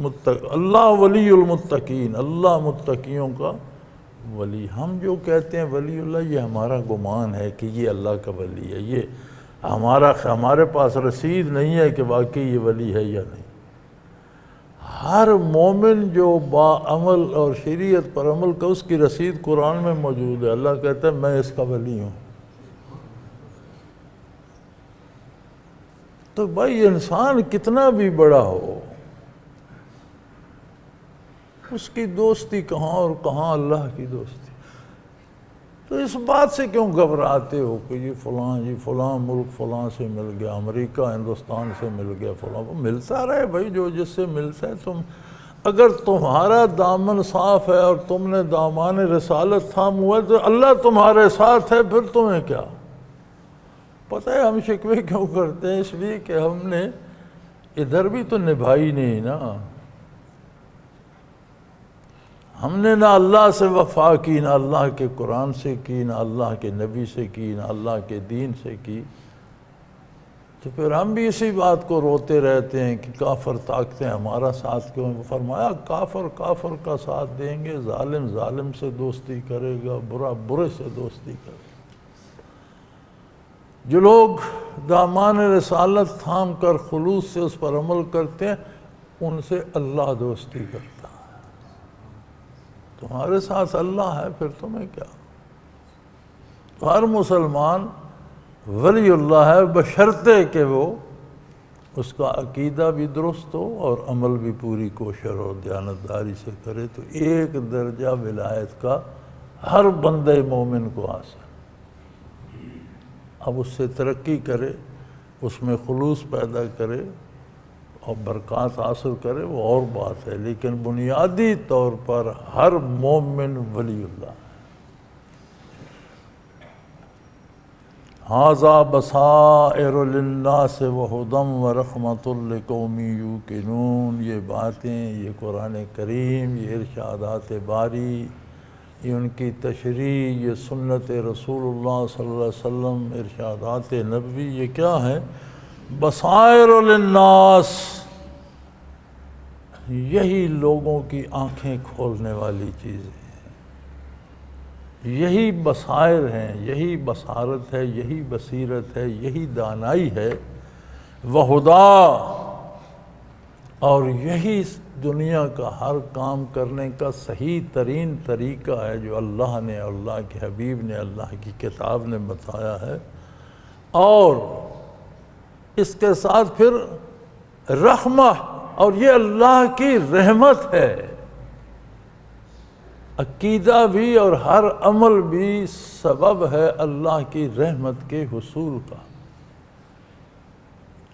اللہ ولی المتقین، اللہ متقیوں کا ولی. ہم جو کہتے ہیں ولی اللہ، یہ ہمارا گمان ہے کہ یہ اللہ کا ولی ہے، یہ ہمارے پاس رسید نہیں ہے کہ واقعی یہ ولی ہے یا نہیں. ہر مومن جو با عمل اور شریعت پر عمل کا، اس کی رسید قرآن میں موجود ہے. اللہ کہتا ہے میں اس کا ولی ہوں. تو بھائی انسان کتنا بھی بڑا ہو، اس کی دوستی کہاں اور کہاں اللہ کی دوستی. تو اس بات سے کیوں گھبراتے ہو کہ یہ فلاں ملک فلاں سے مل گیا، امریکہ ہندوستان سے مل گیا، فلاں. وہ ملتا رہے بھائی، جو جس سے ملتا ہے. تم اگر تمہارا دامن صاف ہے اور تم نے دامان رسالت تھام ہوا تو اللہ تمہارے ساتھ ہے، پھر تمہیں کیا؟ پتہ ہے ہم شکوے کیوں کرتے ہیں؟ اس لیے کہ ہم نے ادھر بھی تو نبھائی نہیں نا، ہم نے نہ اللہ سے وفا کی، نہ اللہ کے قرآن سے کی، نہ اللہ کے نبی سے کی، نہ اللہ کے دین سے کی، تو پھر ہم بھی اسی بات کو روتے رہتے ہیں کہ کافر طاقتیں ہمارا ساتھ کیوں؟ فرمایا کافر کافر کا ساتھ دیں گے، ظالم ظالم سے دوستی کرے گا، برا برے سے دوستی کرے گا۔ جو لوگ دامان رسالت تھام کر خلوص سے اس پر عمل کرتے ہیں ان سے اللہ دوستی کرتا ہے۔ تمہارے ساتھ اللہ ہے، پھر تمہیں کیا؟ ہر مسلمان ولی اللہ ہے بشرطے کہ وہ اس کا عقیدہ بھی درست ہو اور عمل بھی پوری کوشش اور دیانتداری سے کرے، تو ایک درجہ ولایت کا ہر بندے مومن کو حاصل۔ اب اس سے ترقی کرے، اس میں خلوص پیدا کرے اور برکات حاصل کرے وہ اور بات ہے، لیکن بنیادی طور پر ہر مومن ولی اللہ ہے۔ ھذا بصائر للناس وہدی ورحمۃ لقوم یوقنون، یہ باتیں، یہ قرآن کریم، یہ ارشادات باری، یہ ان کی تشریح، یہ سنت رسول اللہ صلی اللہ علیہ وسلم، ارشادات نبوی، یہ کیا ہے؟ بصائر للناس، یہی لوگوں کی آنکھیں کھولنے والی چیزیں ہیں، یہی بصائر ہیں، یہی بصارت ہے، یہی بصیرت ہے، یہی دانائی ہے، وہدا، اور یہی دنیا کا ہر کام کرنے کا صحیح ترین طریقہ ہے جو اللہ نے، اللہ کے حبیب نے، اللہ کی کتاب نے بتایا ہے، اور اس کے ساتھ پھر رحمہ، اور یہ اللہ کی رحمت ہے۔ عقیدہ بھی اور ہر عمل بھی سبب ہے اللہ کی رحمت کے حصول کا،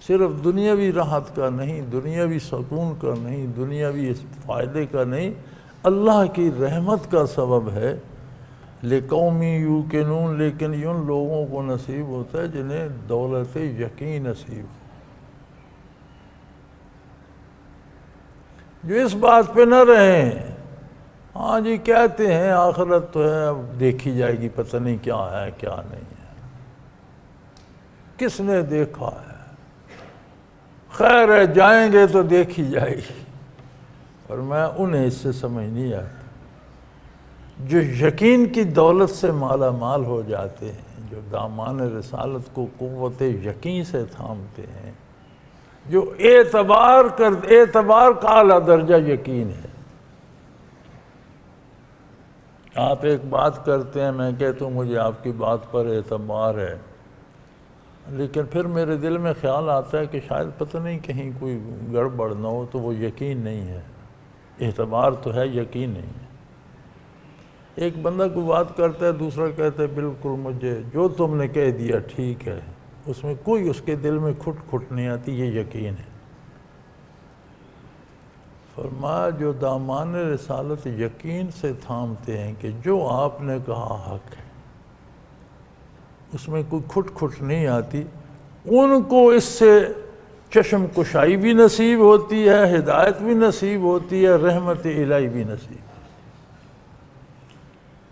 صرف دنیاوی راحت کا نہیں، دنیاوی سکون کا نہیں، دنیاوی فائدے کا نہیں، اللہ کی رحمت کا سبب ہے۔ لقوم یوقنون، لیکن ان لوگوں کو نصیب ہوتا ہے جنہیں دولت یقین نصیب ہو، جو اس بات پہ نہ رہیں ہاں جی کہتے ہیں آخرت تو ہے، اب دیکھی جائے گی، پتہ نہیں کیا ہے کیا نہیں ہے، کس نے دیکھا ہے، خیر ہے جائیں گے تو دیکھی جائے گی۔ اور میں انہیں اس سے سمجھ نہیں آتا جو یقین کی دولت سے مالا مال ہو جاتے ہیں، جو دامان رسالت کو قوت یقین سے تھامتے ہیں، جو اعتبار کا اعلیٰ درجہ یقین ہے۔ آپ ایک بات کرتے ہیں، میں کہتا ہوں مجھے آپ کی بات پر اعتبار ہے، لیکن پھر میرے دل میں خیال آتا ہے کہ شاید پتہ نہیں کہیں کوئی گڑبڑ نہ ہو، تو وہ یقین نہیں ہے، اعتبار تو ہے، یقین نہیں ہے۔ ایک بندہ کوئی بات کرتا ہے، دوسرا کہتا ہے بالکل مجھے جو تم نے کہہ دیا ٹھیک ہے، اس میں کوئی اس کے دل میں کھٹ نہیں آتی، یہ یقین ہے۔ فرمایا جو دامان رسالت یقین سے تھامتے ہیں کہ جو آپ نے کہا حق ہے، اس میں کوئی کھٹ نہیں آتی، ان کو اس سے چشم کشائی بھی نصیب ہوتی ہے، ہدایت بھی نصیب ہوتی ہے، رحمت الہی بھی نصیب ہے۔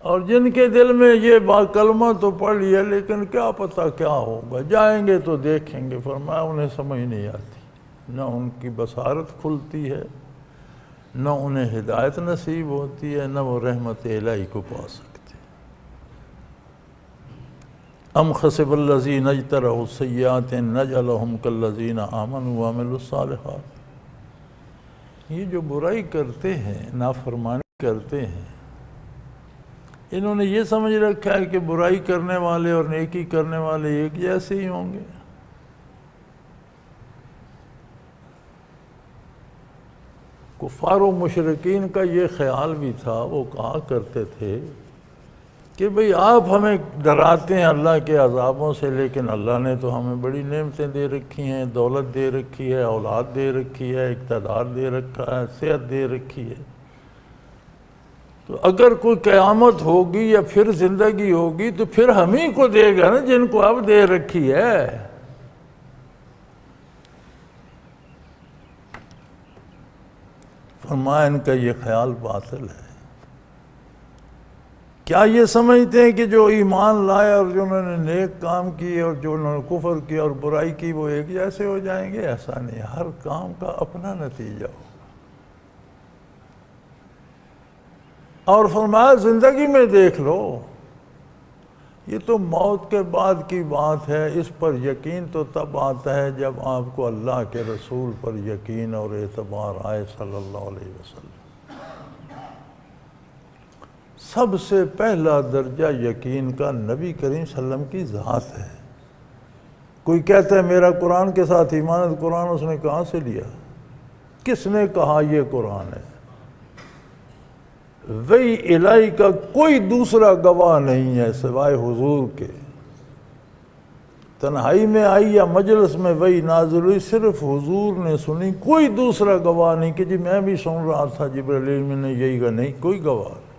اور جن کے دل میں یہ کلمہ تو پڑھ لیا لیکن کیا پتہ کیا ہوگا، جائیں گے تو دیکھیں گے، فرمایا انہیں سمجھ نہیں آتی، نہ ان کی بصارت کھلتی ہے، نہ انہیں ہدایت نصیب ہوتی ہے، نہ وہ رحمت الہی کو پا سکتے۔ ام حسب الذین اجترحوا السیئات ان نجعلہم کالذین آمنوا وعملوا الصالحات، یہ جو برائی کرتے ہیں، نافرمانی کرتے ہیں، انہوں نے یہ سمجھ رکھا ہے کہ برائی کرنے والے اور نیکی کرنے والے ایک جیسے ہی ہوں گے۔ کفار و مشرکین کا یہ خیال بھی تھا، وہ کہا کرتے تھے کہ بھئی آپ ہمیں ڈراتے ہیں اللہ کے عذابوں سے، لیکن اللہ نے تو ہمیں بڑی نعمتیں دے رکھی ہیں، دولت دے رکھی ہے، اولاد دے رکھی ہے، اقتدار دے رکھا ہے، صحت دے رکھی ہے، تو اگر کوئی قیامت ہوگی یا پھر زندگی ہوگی تو پھر ہم ہی کو دے گا نا جن کو اب دے رکھی ہے۔ فرمایا ان کا یہ خیال باطل ہے۔ کیا یہ سمجھتے ہیں کہ جو ایمان لائے اور جو انہوں نے نیک کام کیے اور جو انہوں نے کفر کیا اور برائی کی وہ ایک جیسے ہو جائیں گے؟ ایسا نہیں، ہر کام کا اپنا نتیجہ ہوگا۔ اور فرمایا زندگی میں دیکھ لو، یہ تو موت کے بعد کی بات ہے، اس پر یقین تو تب آتا ہے جب آپ کو اللہ کے رسول پر یقین اور اعتبار آئے صلی اللہ علیہ وسلم۔ سب سے پہلا درجہ یقین کا نبی کریم صلی اللہ علیہ وسلم کی ذات ہے۔ کوئی کہتا ہے میرا قرآن کے ساتھ ایمان ہے، قرآن اس نے کہاں سے لیا؟ کس نے کہا یہ قرآن ہے؟ وحی الہی کا کوئی دوسرا گواہ نہیں ہے سوائے حضور کے۔ تنہائی میں آئی یا مجلس میں وحی نازل ہوئی، صرف حضور نے سنی، کوئی دوسرا گواہ نہیں کہ جی میں بھی سن رہا تھا جبرائیل میں نے یہی کہا، نہیں، کوئی گواہ نہیں۔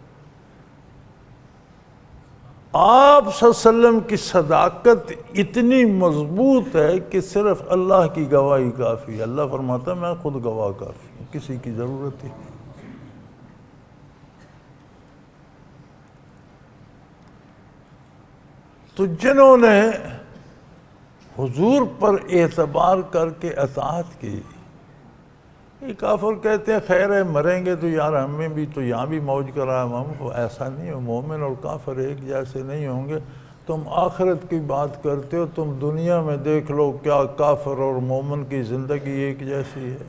آپ صلی اللہ علیہ وسلم کی صداقت اتنی مضبوط ہے کہ صرف اللہ کی گواہی کافی ہے۔ اللہ فرماتا ہے میں خود گواہ کافی ہوں، کسی کی ضرورت ہی نہیں۔ تو جنہوں نے حضور پر اعتبار کر کے اطاعت کی، یہ کافر کہتے ہیں خیر ہے مریں گے تو یار ہمیں بھی تو یہاں بھی موج کرا ہم کو، ایسا نہیں ہے، مومن اور کافر ایک جیسے نہیں ہوں گے۔ تم آخرت کی بات کرتے ہو، تم دنیا میں دیکھ لو کیا کافر اور مومن کی زندگی ایک جیسی ہے؟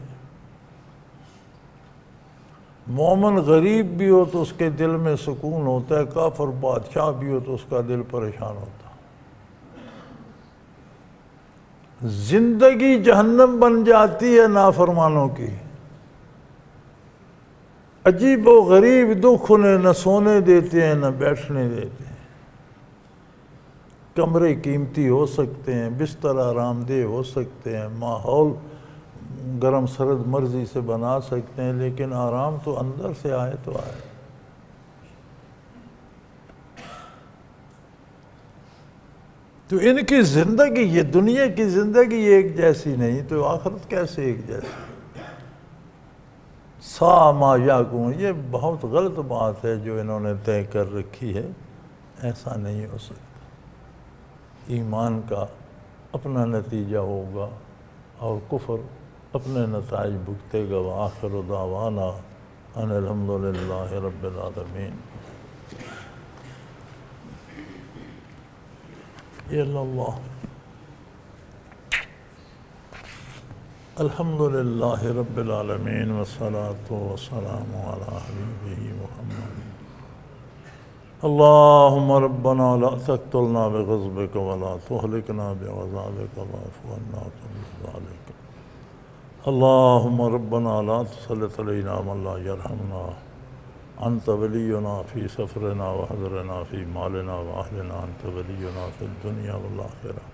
مومن غریب بھی ہو تو اس کے دل میں سکون ہوتا ہے، کافر بادشاہ بھی ہو تو اس کا دل پریشان ہوتا ہے۔ زندگی جہنم بن جاتی ہے نافرمانوں کی۔ عجیب و غریب دکھ انہیں نہ سونے دیتے ہیں نہ بیٹھنے دیتے ہیں۔ کمرے قیمتی ہو سکتے ہیں، بستر آرام دہ ہو سکتے ہیں، ماحول گرم سرد مرضی سے بنا سکتے ہیں، لیکن آرام تو اندر سے آئے تو آئے۔ تو ان کی زندگی، یہ دنیا کی زندگی ایک جیسی نہیں تو آخرت کیسے ایک جیسی؟ سا ما یحکمون، یہ بہت غلط بات ہے جو انہوں نے طے کر رکھی ہے، ایسا نہیں ہو سکتا۔ ایمان کا اپنا نتیجہ ہوگا اور کفر اپنے نتائج بھگتے گا۔ وآخر دعوانا ان الحمدللہ رب العالمین۔ اللہ الحمدللہ رب العالمین والصلاة والسلام علی حبیبہ محمد۔ اللہم ربنا لا تقتلنا بغضبک ولا تہلکنا بعذابک واعف عنا وتب علینا۔ اللہم ربنا لا تسلط علینا من لا یرحمنا، انت ولینا فی سفرنا وحضرنا فی مالنا واہلنا، انت ولینا فی الدنیا والآخرہ،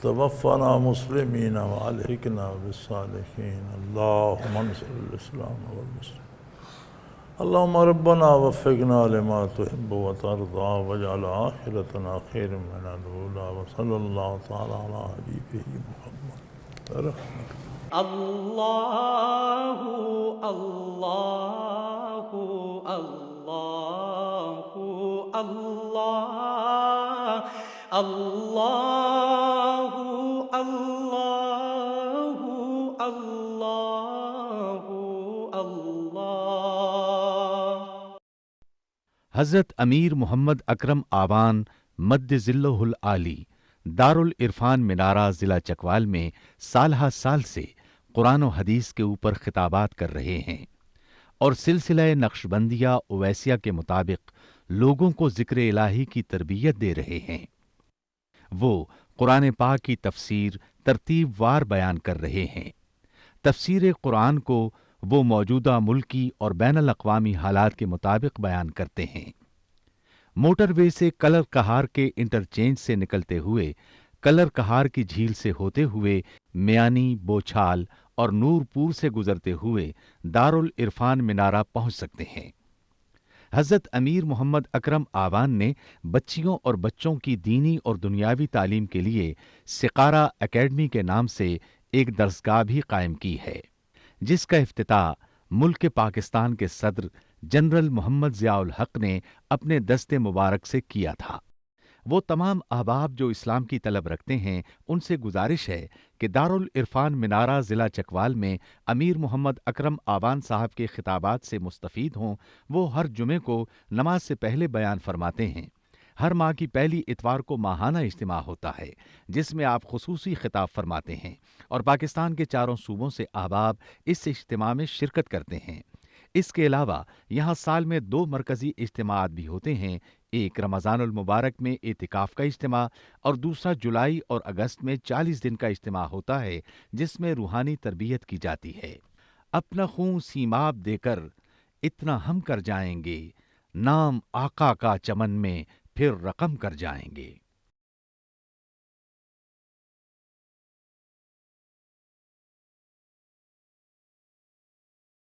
توفنا مسلمین والحقنا بالصالحین۔ اللہم انصر الاسلام والمسلمین۔ اللہم ربنا وفقنا لما تحب وترضى واجعل آخرتنا خیر من الاولی، وصلی اللہ تعالی علی حبیبہ محمد برحمتہ۔ اللہ اللہ اللہ اللہ اللہ اللہ اللہ اللہ۔ حضرت امیر محمد اکرم آوان مد ظلہ العالی دارالعرفان منارہ ضلع چکوال میں سالہ سال سے قرآن و حدیث کے اوپر خطابات کر رہے ہیں اور سلسلہ نقشبندیہ اویسیہ کے مطابق لوگوں کو ذکر الہی کی تربیت دے رہے ہیں۔ وہ قرآن پاک کی تفسیر ترتیب وار بیان کر رہے ہیں۔ تفسیر قرآن کو وہ موجودہ ملکی اور بین الاقوامی حالات کے مطابق بیان کرتے ہیں۔ موٹر وے سے کلر کہار کے انٹرچینج سے نکلتے ہوئے کلر کہار کی جھیل سے ہوتے ہوئے میانی، بوچھال اور نورپور سے گزرتے ہوئے دارالعرفان منارہ پہنچ سکتے ہیں۔ حضرت امیر محمد اکرم آوان نے بچیوں اور بچوں کی دینی اور دنیاوی تعلیم کے لیے سقارہ اکیڈمی کے نام سے ایک درسگاہ بھی قائم کی ہے، جس کا افتتاح ملک پاکستان کے صدر جنرل محمد ضیاء الحق نے اپنے دست مبارک سے کیا تھا۔ وہ تمام احباب جو اسلام کی طلب رکھتے ہیں ان سے گزارش ہے کہ دارالعرفان منارہ ضلع چکوال میں امیر محمد اکرم آوان صاحب کے خطابات سے مستفید ہوں۔ وہ ہر جمعے کو نماز سے پہلے بیان فرماتے ہیں۔ ہر ماہ کی پہلی اتوار کو ماہانہ اجتماع ہوتا ہے جس میں آپ خصوصی خطاب فرماتے ہیں اور پاکستان کے چاروں صوبوں سے احباب اس اجتماع میں شرکت کرتے ہیں۔ اس کے علاوہ یہاں سال میں 2 مرکزی اجتماعات بھی ہوتے ہیں، ایک رمضان المبارک میں اعتکاف کا اجتماع اور دوسرا جولائی اور اگست میں 40 دن کا اجتماع ہوتا ہے جس میں روحانی تربیت کی جاتی ہے۔ اپنا خون سیماب دے کر اتنا ہم کر جائیں گے، نام آقا کا چمن میں پھر رقم کر جائیں گے۔